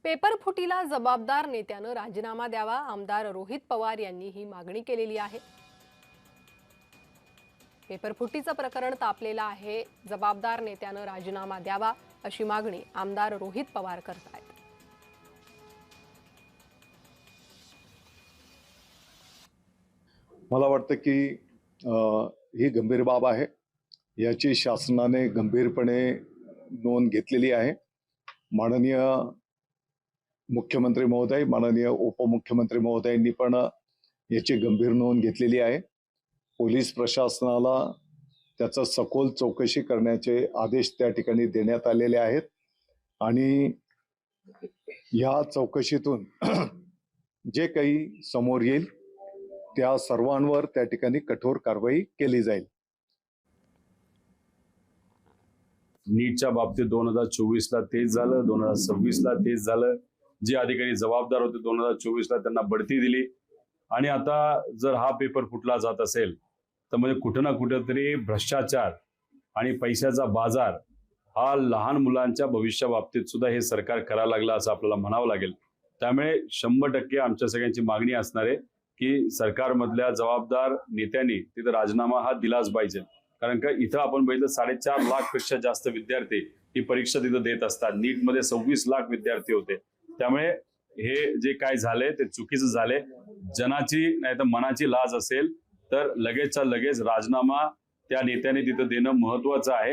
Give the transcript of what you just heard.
Paper फुटीला जबाबदार नेत्यानं राजीनामा द्यावा। आमदार रोहित पवार यांनी ही मागणी केलेली आहे। पेपर फुटीचं प्रकरण तापलेलं आहे, जबाबदार नेत्यानं राजीनामा द्यावा अशी मागणी आमदार रोहित पवार करतायत। मला वाटतं की ही गंभीर बाब आहे, याची शासनाने गंभीरपणे नोंद घेतलेली आहे। माननीय मुख्यमंत्री महोदय, माननीय उपमुख्यमंत्री महोदयांनी पण याची गंभीर नोंद घेतलेली आहे। पोलीस प्रशासनाला त्याचा सखोल चौकशी करण्याचे आदेश त्या ठिकाणी देण्यात आलेले आहेत आणि या चौकशीतून जे काही समोर येईल त्या सर्वांवर त्या ठिकाणी कठोर कारवाई केली जाईल। नीटच्या बाबतीत 2024 ला तेच झालं, 2026 ला तेच झालं। जे अधिकारी जबाबदार होते 2024 ला त्यांना बढती दिली आणि आता जर हा पेपर फुटला जात असेल तर म्हणजे कुठे ना कुठेतरी भ्रष्टाचार आणि पैशाचा बाजार हा लहान मुलांच्या भविष्याबाबतीत सुद्धा हे सरकार करायला लागलं असं आपल्याला म्हणावं लागेल। त्यामुळे 100% आमच्या सगळ्यांची मागणी असणार आहे की सरकारमधल्या जबाबदार नेत्यांनी तिथे राजीनामा हा दिलाच पाहिजे। कारण का इथं आपण बघितलं 4.5 लाख पेक्षा जास्त विद्यार्थी ही परीक्षा तिथं देत असतात। नीट मध्ये 26 लाख विद्यार्थी होते। त्यामुळे हे जे काय झाले ते चुकीचं झाले। जनाची नाही तर मनाची लाज असेल तर लगेचच्या लगेच राजीनामा त्या नेत्याने तिथं देणं महत्वाचं आहे।